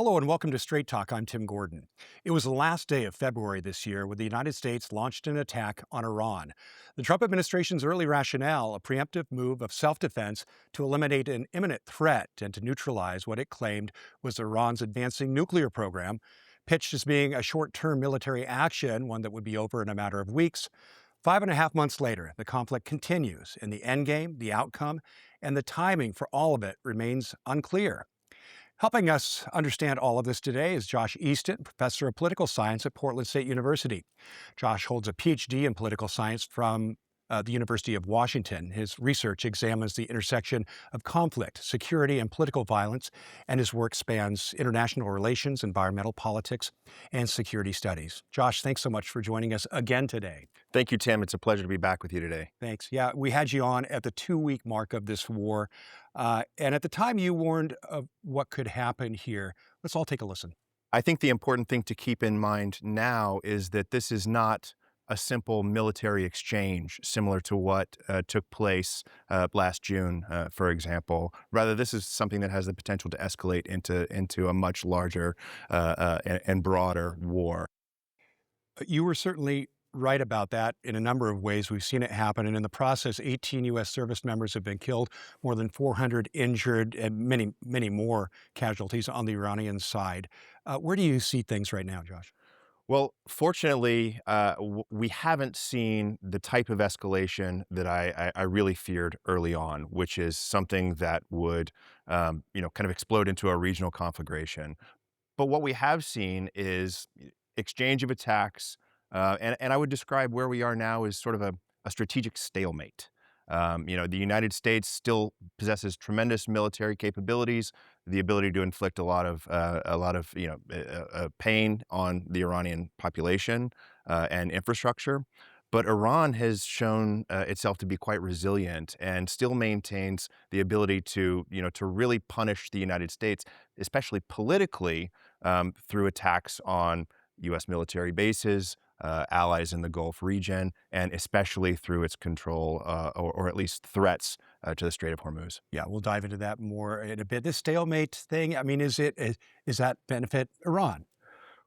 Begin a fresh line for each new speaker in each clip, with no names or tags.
Hello and welcome to Straight Talk. I'm Tim Gordon. It was the last day of February this year when the United States launched an attack on Iran. The Trump administration's early rationale, a preemptive move of self defense to eliminate an imminent threat and to neutralize what it claimed was Iran's advancing nuclear program, pitched as being a short term military action, one that would be over in a matter of weeks. 5.5 months later, the conflict continues, and the endgame, the outcome, and the timing for all of it remains unclear. Helping us understand all of this today is Josh Easton, professor of political science at Portland State University. Josh holds a PhD in political science from the University of Washington. His research examines the intersection of conflict, security, and political violence, and his work spans international relations, environmental politics, and security studies. Josh, thanks so much for joining us again today.
Thank you, Tim. It's a pleasure to be back with you today.
Thanks. Yeah, we had you on at the 2 week mark of this war. And at the time, you warned of what could happen here. Let's all take a listen.
I think the important thing to keep in mind now is that this is not a simple military exchange similar to what took place last June, for example. Rather, this is something that has the potential to escalate into a much larger and broader war.
You were certainly right about that in a number of ways. We've seen it happen. And in the process, 18 U.S. service members have been killed, more than 400 injured, and many, many more casualties on the Iranian side. Where do you see things right now, Josh?
Well, fortunately, we haven't seen the type of escalation that I really feared early on, which is something that would, kind of explode into a regional conflagration. But what we have seen is exchange of attacks, and I would describe where we are now as sort of a strategic stalemate. The United States still possesses tremendous military capabilities, the ability to inflict a lot of pain on the Iranian population and infrastructure. But Iran has shown itself to be quite resilient and still maintains the ability to really punish the United States, especially politically, through attacks on U.S. military bases, allies in the Gulf region, and especially through its control or at least threats to the Strait of Hormuz.
Yeah, we'll dive into that more in a bit. This stalemate thing, I mean, is that benefit Iran?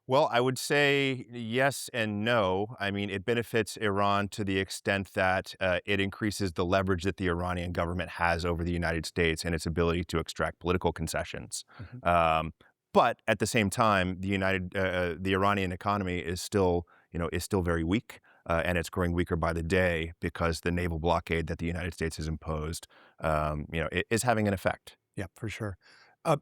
Well, I would say yes and no. I mean, it benefits Iran to the extent that it increases the leverage that the Iranian government has over the United States and its ability to extract political concessions.
Mhm.
But at the same time, the Iranian economy is still very weak, and it's growing weaker by the day because the naval blockade that the United States has imposed, is having an effect.
Yeah, for sure. Uh,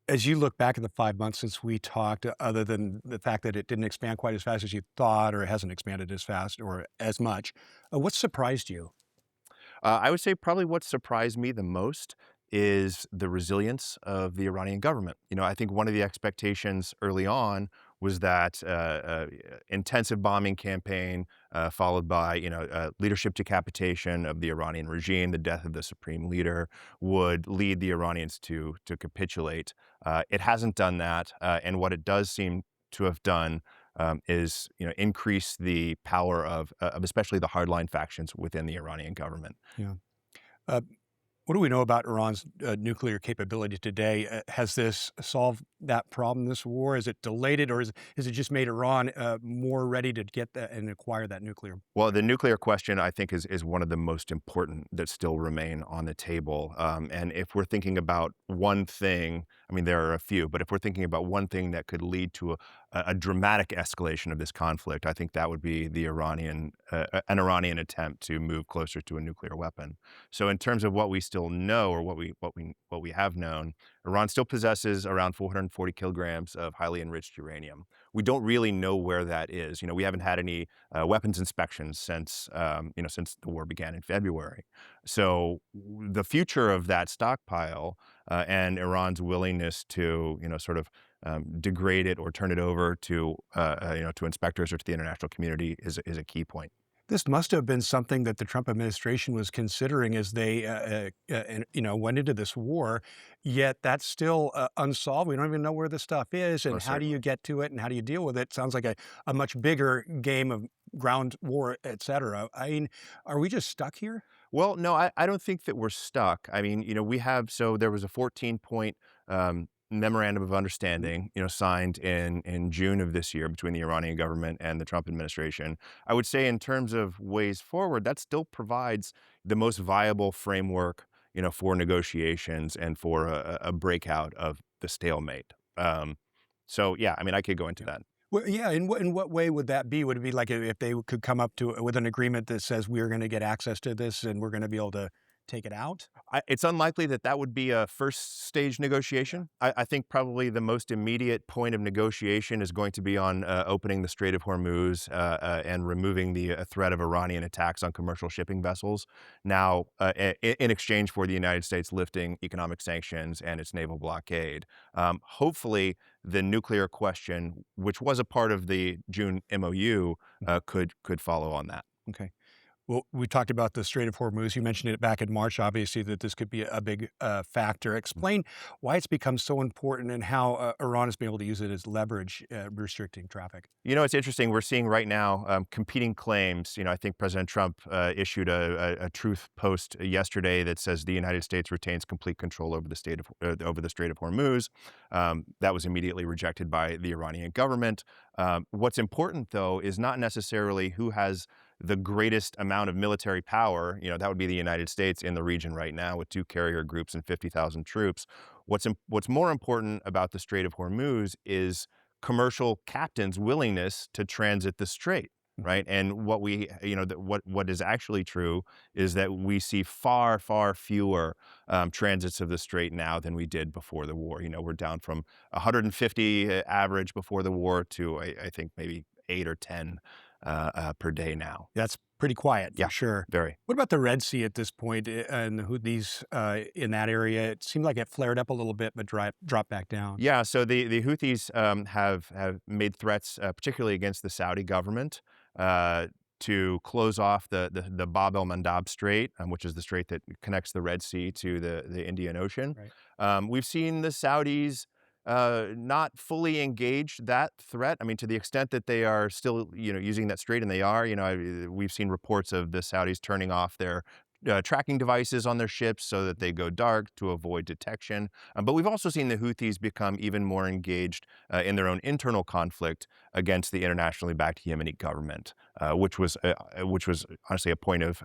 as you look back at the 5 months since we talked, other than the fact that it didn't expand quite as fast as you thought, or it hasn't expanded as fast or as much, what surprised you?
I would say probably what surprised me the most is the resilience of the Iranian government. I think one of the expectations early on was that intensive bombing campaign followed by, leadership decapitation of the Iranian regime, the death of the supreme leader, would lead the Iranians to capitulate. It hasn't done that, and what it does seem to have done is increase the power of especially the hardline factions within the Iranian government.
Yeah. Uh, what do we know about Iran's nuclear capability today? Has this solved that problem, this war? Has it delayed it, or has it just made Iran more ready to get that and acquire that nuclear?
Well, the nuclear question, I think, is one of the most important that still remain on the table. And if we're thinking about one thing, I mean, there are a few, but if we're thinking about one thing that could lead to a dramatic escalation of this conflict, I think that would be an Iranian attempt to move closer to a nuclear weapon. So, in terms of what we still know, or what we have known, Iran still possesses around 440 kilograms of highly enriched uranium. We don't really know where that is. We haven't had any weapons inspections since the war began in February. So the future of that stockpile and Iran's willingness to sort of degrade it or turn it over to inspectors or to the international community is a key point.
This must have been something that the Trump administration was considering as they, went into this war. Yet that's still unsolved. We don't even know where the stuff is, and
Most
how do you
certainly.
get to it, and how do you deal with it? Sounds like a much bigger game of ground war, et cetera. I mean, are we just stuck here?
Well, no, I don't think that we're stuck. I mean, there was a 14-point memorandum of
Mhm.
understanding, signed in June of this year between the Iranian government and the Trump administration. I would say in terms of ways forward, that still provides the most viable framework, for negotiations and for a breakout of the stalemate. So yeah, I mean, I could go into
Yeah.
that.
Well, yeah, in what way would that be? Would it be like if they could come up to with an agreement that says we're gonna get access to this and we're gonna be able to take it out?
It's unlikely that that would be a first stage
Yeah.
negotiation. I think probably the most immediate point of negotiation is going to be on opening the Strait of Hormuz and removing the threat of Iranian attacks on commercial shipping vessels. Now, in exchange for the United States lifting economic sanctions and its naval blockade, hopefully the nuclear question, which was a part of the June MOU,
Mhm.
could follow on that.
Okay. Well, we talked about the Strait of Hormuz. You mentioned it back in March, obviously, that this could be a big factor. Explain why it's become so important and how Iran has been able to use it as leverage, restricting traffic.
It's interesting. We're seeing right now competing claims. I think President Trump issued a truth post yesterday that says the United States retains complete control over over the Strait of Hormuz. That was immediately rejected by the Iranian government. What's important, though, is not necessarily who has the greatest amount of military power. That would be the United States in the region right now with two carrier groups and 50,000 troops. What's more important about the Strait of Hormuz is commercial captains' willingness to transit the strait,
Mhm.
right? And what is actually true is that we see far, far fewer transits of the strait now than we did before the war. We're down from 150 average before the war to I think maybe 8 or 10 per day now.
That's pretty quiet for
Yeah,
sure.
very.
What about the Red Sea at this point and the Houthis in that area? It seemed like it flared up a little bit, but dropped back down.
Yeah, so the Houthis have made threats, particularly against the Saudi government, uh, to close off the Bab el Mandab Strait, which is the strait that connects the Red Sea to the Indian Ocean.
Right.
We've seen the Saudis not fully engage that threat. I mean, to the extent that they are still, using that strait, and they are. We've seen reports of the Saudis turning off their tracking devices on their ships so that they go dark to avoid detection. But we've also seen the Houthis become even more engaged in their own internal conflict against the internationally backed Yemeni government, which was honestly a point of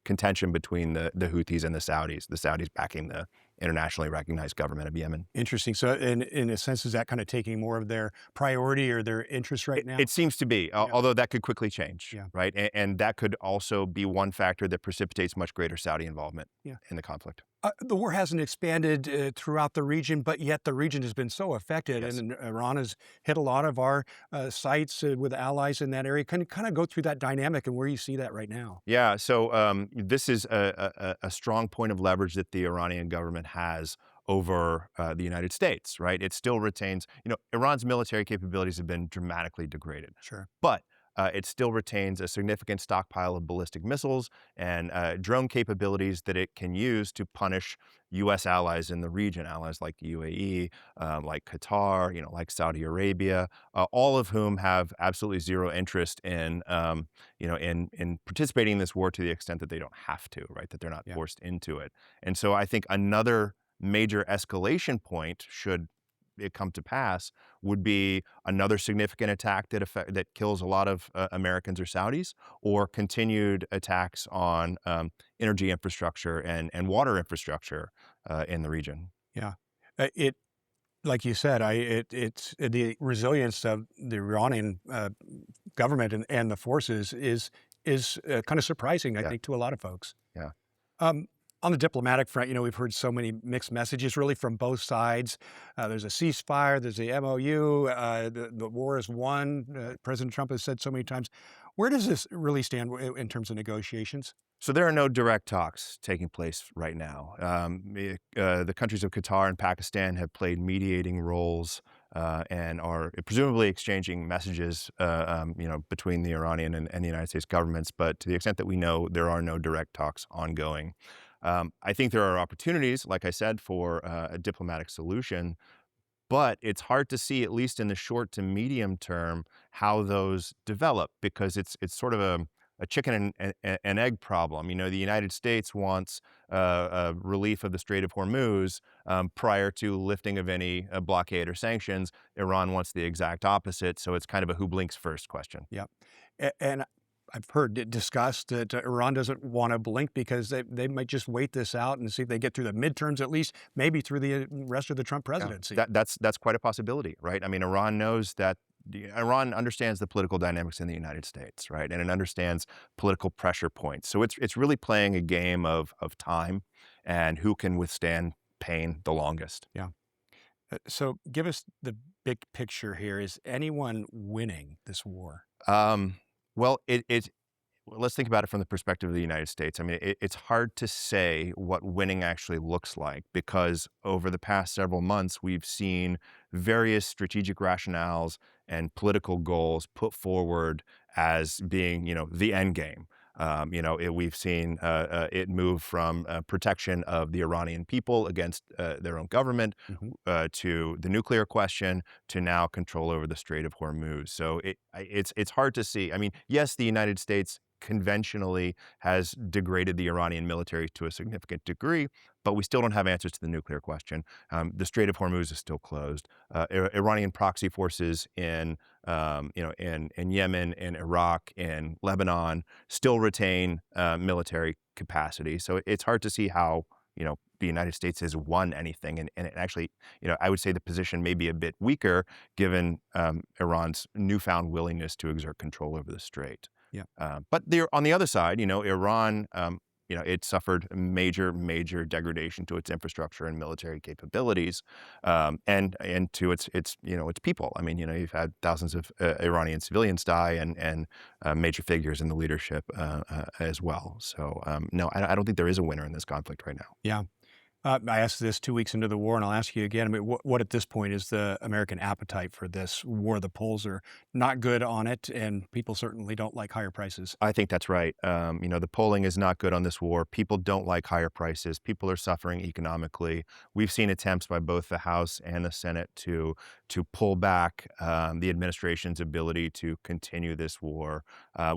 contention between the Houthis and the Saudis. The Saudis backing the internationally recognized government of Yemen.
Interesting. So, in a sense, is that kind of taking more of their priority or their interest right
It
now?
seems to be,
Yeah.
although that could quickly change,
Yeah.
right? And that could also be one factor that precipitates much greater Saudi involvement
Yeah.
in the conflict.
The war hasn't expanded throughout the region, but yet the region has been so affected,
Yes.
and Iran has hit a lot of our sites with allies in that area. Can you kind of go through that dynamic and where you see that right now?
Yeah, so this is a strong point of leverage that the Iranian government has over the United States, right? It still retains, Iran's military capabilities have been dramatically degraded,
Sure.
but it still retains a significant stockpile of ballistic missiles and drone capabilities that it can use to punish U.S. allies in the region, allies like the UAE, like Qatar, like Saudi Arabia, all of whom have absolutely zero interest in participating in this war to the extent that they don't have to, right? That they're not
Yeah.
forced into it. And so I think another major escalation point, should it come to pass, would be another significant attack that kills a lot of Americans or Saudis, or continued attacks on energy infrastructure and water infrastructure in the region.
Yeah. It like you said, it's the resilience of the Iranian government and the forces is kind of surprising, I
Yeah,
think, to a lot of folks.
yeah.
Um, on the diplomatic front, we've heard so many mixed messages really from both sides. There's a ceasefire, there's the MOU, the war is won. President Trump has said so many times. Where does this really stand in terms of negotiations?
So there are no direct talks taking place right now. The countries of Qatar and Pakistan have played mediating roles and are presumably exchanging messages, between the Iranian and the United States governments. But to the extent that we know, there are no direct talks ongoing. I think there are opportunities, like I said, for a diplomatic solution, but it's hard to see, at least in the short to medium term, how those develop, because it's sort of a chicken and egg problem. You know, the United States wants relief of the Strait of Hormuz prior to lifting of any blockade or sanctions. Iran wants the exact opposite. So it's kind of a who blinks first question.
Yeah. And I've heard it discussed that Iran doesn't want to blink because they might just wait this out and see if they get through the midterms at least, maybe through the rest of the Trump
Yeah,
presidency.
that's quite a possibility, right? I mean, Iran knows that Iran understands the political dynamics in the United States, right? And it understands political pressure points. So it's really playing a game of time and who can withstand pain the longest.
Yeah. So give us the big picture here. Is anyone winning this war?
Well, let's think about it from the perspective of the United States. I mean, it's hard to say what winning actually looks like because over the past several months, we've seen various strategic rationales and political goals put forward as being, the end game. We've seen it move from protection of the Iranian people against their own government
Mhm.
to the nuclear question to now control over the Strait of Hormuz. So it's hard to see. I mean, yes, the United States conventionally has degraded the Iranian military to a significant degree, but we still don't have answers to the nuclear question. The Strait of Hormuz is still closed. Iranian proxy forces in Yemen, in Iraq, in Lebanon still retain military capacity. So it's hard to see how the United States has won anything, and it actually, I would say the position may be a bit weaker given Iran's newfound willingness to exert control over the strait.
Yeah.
But on the other side, Iran, it suffered major degradation to its infrastructure and military capabilities, and to its people. I mean, you've had thousands of Iranian civilians die, and major figures in the leadership as well. So no, I don't think there is a winner in this conflict right now.
Yeah. I asked this 2 weeks into the war, and I'll ask you again. I mean, what at this point is the American appetite for this war? The polls are not good on it, and people certainly don't like higher prices.
I think that's right. The polling is not good on this war. People don't like higher prices. People are suffering economically. We've seen attempts by both the House and the Senate to pull back the administration's ability to continue this war.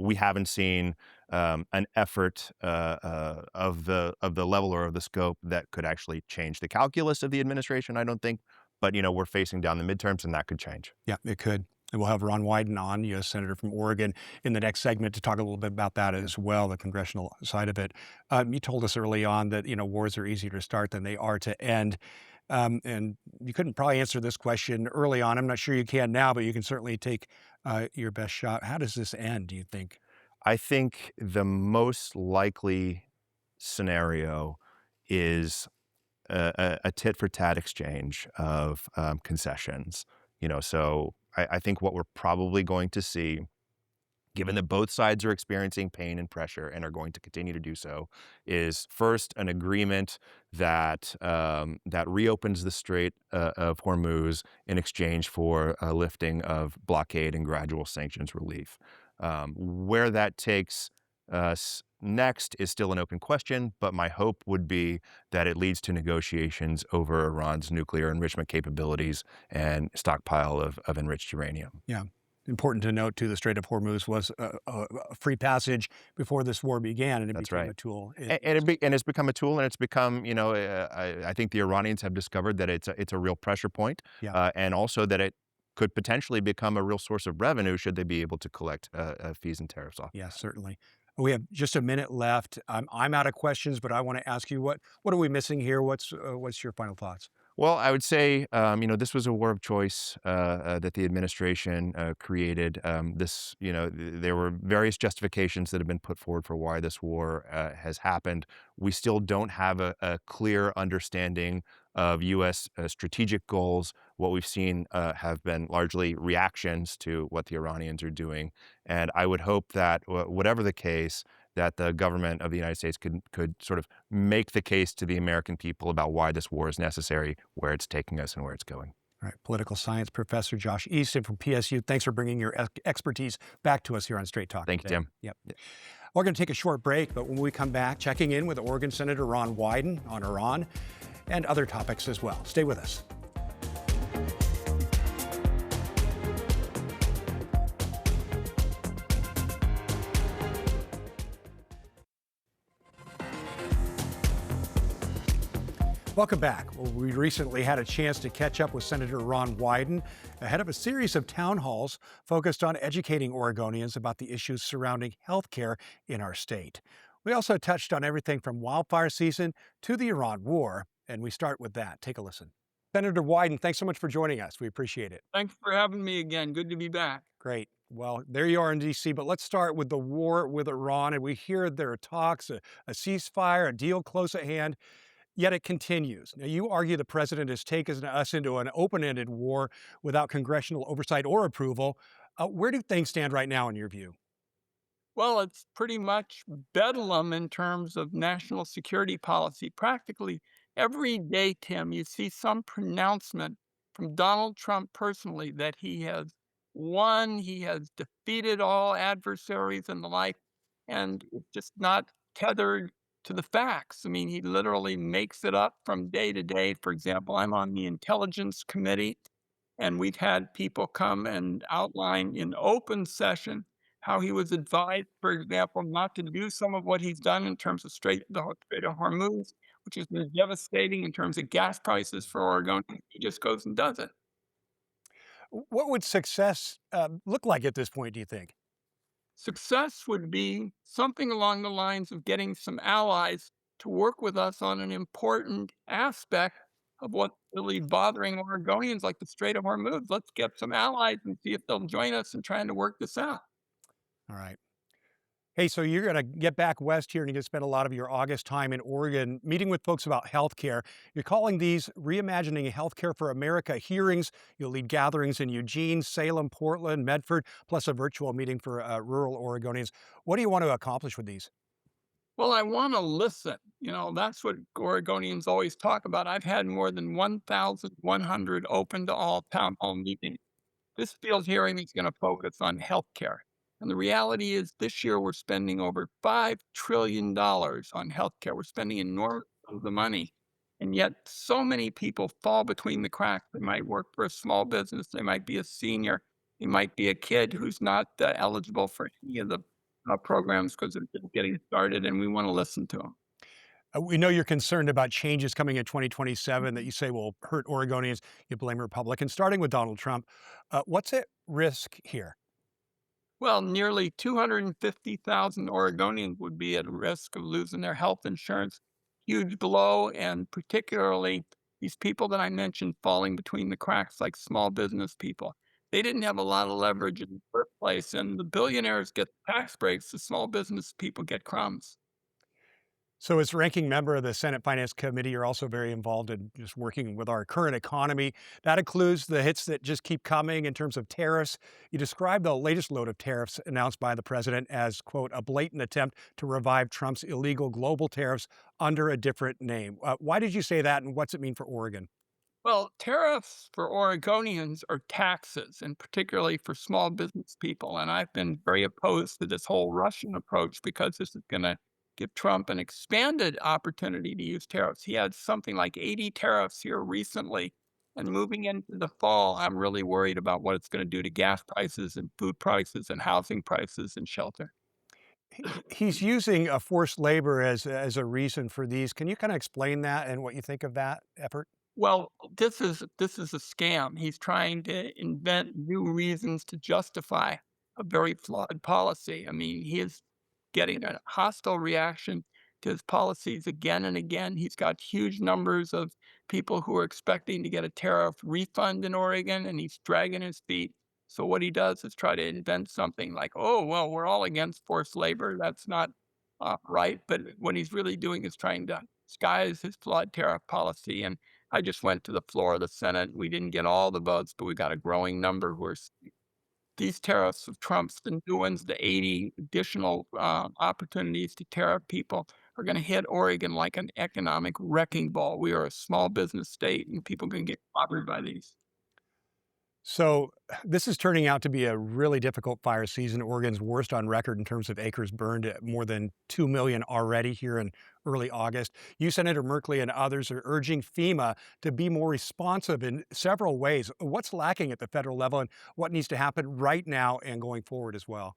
We haven't seen an effort of the level or of the scope that could actually change the calculus of the administration, I don't think. But, we're facing down the midterms, and that could change.
Yeah, it could. And we'll have Ron Wyden on, U.S. Senator from Oregon, in the next segment to talk a little bit about that as well, the congressional side of it. You told us early on that, wars are easier to start than they are to end. And you couldn't probably answer this question early on. I'm not sure you can now, but you can certainly take your best shot. How does this end, do you think?
I think the most likely scenario is a tit for tat exchange of concessions. So I think what we're probably going to see, given that both sides are experiencing pain and pressure and are going to continue to do so, is first an agreement that that reopens the Strait of Hormuz in exchange for a lifting of blockade and gradual sanctions relief. Where that takes us next is still an open question, but my hope would be that it leads to negotiations over Iran's nuclear enrichment capabilities and stockpile of enriched uranium.
Yeah. Important to note, too, the Strait of Hormuz was a free passage before this war began, and it
That's
became
right.
a tool.
And it's become a tool, and it's become, I think the Iranians have discovered that it's a real pressure point,
Yeah.
and also that it could potentially become a real source of revenue should they be able to collect fees and tariffs off.
Yeah, certainly. We have just a minute left. I'm out of questions, but I want to ask you, what are we missing here? What's your final thoughts?
Well, I would say, this was a war of choice that the administration created. There were various justifications that have been put forward for why this war has happened. We still don't have a clear understanding of U.S. Strategic goals. What we've seen have been largely reactions to what the Iranians are doing. And I would hope that whatever the case, that the government of the United States could sort of make the case to the American people about why this war is necessary, where it's taking us, and where it's going.
All right, political science professor Josh Easton from PSU. Thanks for bringing your expertise back to us here on Straight Talk
Thank you,
today.
Tim.
Yep. We're going to take a short break, but when we come back, checking in with Oregon Senator Ron Wyden on Iran and other topics as well. Stay with us. Welcome back. Well, we recently had a chance to catch up with Senator Ron Wyden ahead of a series of town halls focused on educating Oregonians about the issues surrounding health care in our state. We also touched on everything from wildfire season to the Iran war, and we start with that. Take a listen. Senator Wyden, thanks so much for joining us. We appreciate it.
Thanks for having me again. Good to be back.
Great. Well, there you are in DC, but let's start with the war with Iran. And we hear there are talks, a ceasefire, a deal close at hand. Yet it continues. Now, you argue the president has taken us into an open ended war without congressional oversight or approval. Where do things stand right now, in your view?
Well, it's pretty much bedlam in terms of national security policy. Practically every day, Tim, you see some pronouncement from Donald Trump personally that he has won, he has defeated all adversaries and the like, and it's just not tethered to the facts. I mean, he literally makes it up from day to day. For example, I'm on the Intelligence Committee, and we've had people come and outline in open session how he was advised, for example, not to do some of what he's done in terms of Strait of Hormuz, which has been devastating in terms of gas prices for Oregon. He just goes and does it.
What would success look like at this point, do you think?
Success would be something along the lines of getting some allies to work with us on an important aspect of what's really bothering Oregonians, like the Strait of Hormuz. Let's get some allies and see if they'll join us in trying to work this out.
All right. Hey, so you're going to get back west here and you're going to spend a lot of your August time in Oregon meeting with folks about healthcare. You're calling these Reimagining Healthcare for America hearings. You'll lead gatherings in Eugene, Salem, Portland, Medford, plus a virtual meeting for rural Oregonians. What do you want to accomplish with these?
Well, I want to listen. That's what Oregonians always talk about. I've had more than 1,100 open to all town hall meetings. This field hearing is going to focus on healthcare. And the reality is, this year we're spending over $5 trillion on healthcare. We're spending enormous amounts of money. And yet, so many people fall between the cracks. They might work for a small business, they might be a senior, they might be a kid who's not eligible for any of the programs because they're just getting started, and we want to listen to them.
We know you're concerned about changes coming in 2027 that you say will hurt Oregonians. You blame Republicans, starting with Donald Trump. What's at risk here?
Well, nearly 250,000 Oregonians would be at risk of losing their health insurance. Huge blow, and particularly these people that I mentioned falling between the cracks, like small business people. They didn't have a lot of leverage in the first place, and the billionaires get tax breaks. The small business people get crumbs.
So, as ranking member of the Senate Finance Committee, you're also very involved in just working with our current economy. That includes the hits that just keep coming in terms of tariffs. You described the latest load of tariffs announced by the president as, quote, a blatant attempt to revive Trump's illegal global tariffs under a different name. Why did you say that, and what's it mean for Oregon?
Well, tariffs for Oregonians are taxes, and particularly for small business people. And I've been very opposed to this whole Russian approach because this is going to give Trump an expanded opportunity to use tariffs. He had something like 80 tariffs here recently. And moving into the fall, I'm really worried about what it's going to do to gas prices and food prices and housing prices and shelter.
He's using forced labor as a reason for these. Can you kind of explain that and what you think of that effort?
Well, this is a scam. He's trying to invent new reasons to justify a very flawed policy. I mean, he is getting a hostile reaction to his policies again and again. He's got huge numbers of people who are expecting to get a tariff refund in Oregon, and he's dragging his feet. So what he does is try to invent something like, "Oh, well, we're all against forced labor. That's not right." But what he's really doing is trying to disguise his flawed tariff policy. And I just went to the floor of the Senate. We didn't get all the votes, but we got a growing number who are these tariffs of Trump's, the new ones, the 80 additional opportunities to tariff people are going to hit Oregon like an economic wrecking ball. We are a small business state, and people can get clobbered by these.
So this is turning out to be a really difficult fire season. Oregon's worst on record in terms of acres burned, at more than 2 million already here in early August. You, Senator Merkley, and others are urging FEMA to be more responsive in several ways. What's lacking at the federal level and what needs to happen right now and going forward as well?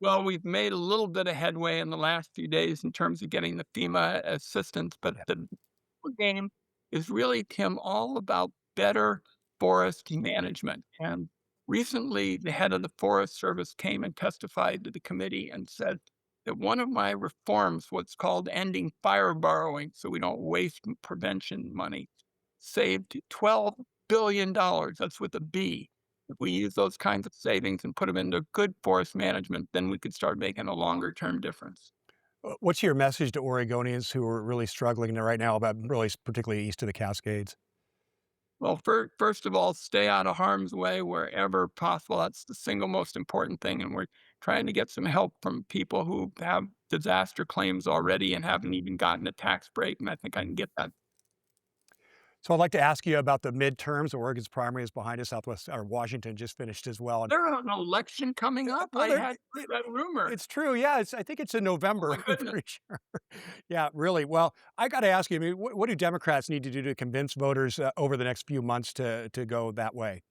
Well, we've made a little bit of headway in the last few days in terms of getting the FEMA assistance, but
Yeah.
the game is really, Tim, all about better forest management. And recently, the head of the Forest Service came and testified to the committee and said that one of my reforms, what's called ending fire borrowing, so we don't waste prevention money, saved $12 billion. That's with a B. If we use those kinds of savings and put them into good forest management, then we could start making a longer term difference.
What's your message to Oregonians who are really struggling right now about really particularly east of the Cascades?
Well, first of all, stay out of harm's way wherever possible. That's the single most important thing. And we're trying to get some help from people who have disaster claims already and haven't even gotten a tax break. And I think I can get that.
So I'd like to ask you about the midterms. Oregon's primary is behind us. Southwest or Washington just finished as well. And
There's an election coming up.
well,
I had heard that rumor.
it's true. Yeah, I think it's in
Oh my
November. I'm
goodness.
pretty sure. Yeah, really. Well, I got to ask you. I mean, what do Democrats need to do to convince voters over the next few months to go that way?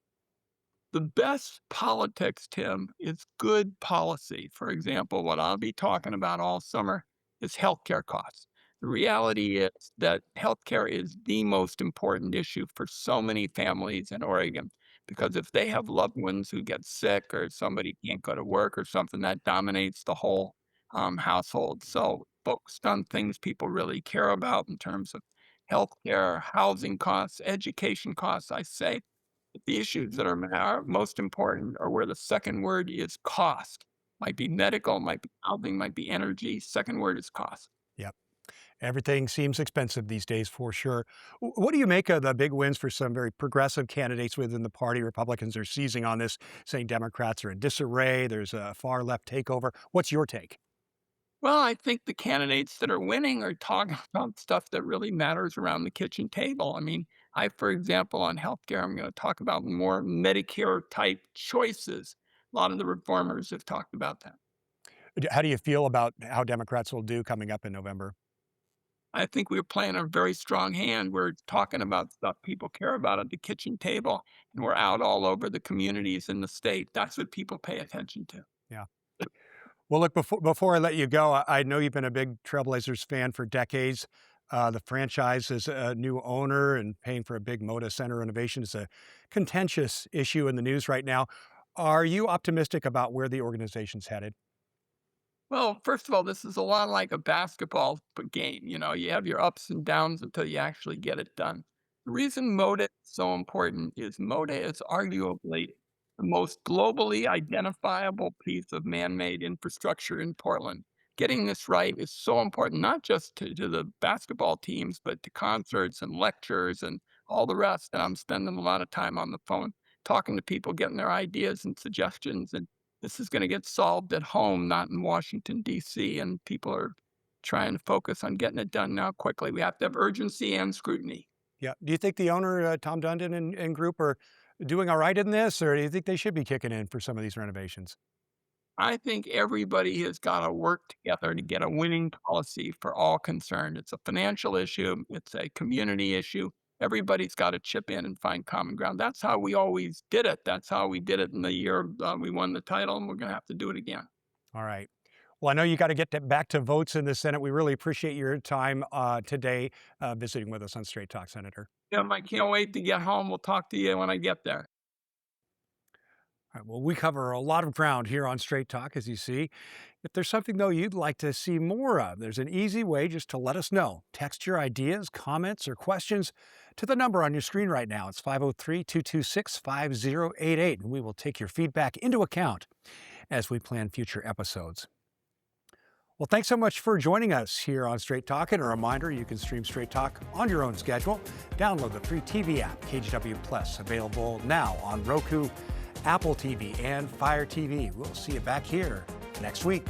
The best politics, Tim, is good policy. For example, what I'll be talking about all summer is healthcare costs. The reality is that healthcare is the most important issue for so many families in Oregon because if they have loved ones who get sick or somebody can't go to work or something, that dominates the whole household. So, focused on things people really care about in terms of healthcare, housing costs, education costs, I say the issues that are most important are where the second word is cost. Might be medical, might be housing, might be energy. Second word is cost.
Yep. Everything seems expensive these days for sure. What do you make of the big wins for some very progressive candidates within the party? Republicans are seizing on this, saying Democrats are in disarray. There's a far left takeover. What's your take?
Well, I think the candidates that are winning are talking about stuff that really matters around the kitchen table. I mean, for example, on healthcare, I'm going to talk about more Medicare type choices. A lot of the reformers have talked about that.
How do you feel about how Democrats will do coming up in November?
I think we're playing a very strong hand. We're talking about stuff people care about at the kitchen table, and we're out all over the communities in the state. That's what people pay attention to.
Yeah. Well, look, before I let you go, I know you've been a big Trailblazers fan for decades. The franchise is a new owner and paying for a big Moda Center renovation is a contentious issue in the news right now. Are you optimistic about where the organization's headed?
Well, first of all, this is a lot like a basketball game. You know, you have your ups and downs until you actually get it done. The reason Moda is so important is Moda is arguably the most globally identifiable piece of man made infrastructure in Portland. Getting this right is so important, not just to the basketball teams, but to concerts and lectures and all the rest. And I'm spending a lot of time on the phone talking to people, getting their ideas and suggestions. And this is going to get solved at home, not in Washington, D.C. And people are trying to focus on getting it done now quickly. We have to have urgency and scrutiny.
Yeah. Do you think the owner, Tom Dundon and group, are doing all right in this, or do you think they should be kicking in for some of these renovations?
I think everybody has got to work together to get a winning policy for all concerned. It's a financial issue, it's a community issue. Everybody's got to chip in and find common ground. That's how we always did it. That's how we did it in the year we won the title, and we're going to have to do it again.
All right. Well, I know you got to get back to votes in the Senate. We really appreciate your time today visiting with us on Straight Talk, Senator.
I can't wait to get home. We'll talk to you when I get there.
All right, well, we cover a lot of ground here on Straight Talk, as you see. If there's something, though, you'd like to see more of, there's an easy way just to let us know. Text your ideas, comments, or questions to the number on your screen right now. It's 503-226-5088, and we will take your feedback into account as we plan future episodes. Well, thanks so much for joining us here on Straight Talk. And a reminder, you can stream Straight Talk on your own schedule. Download the free TV app, KGW Plus, available now on Roku, Apple TV, and Fire TV. We'll see you back here next week.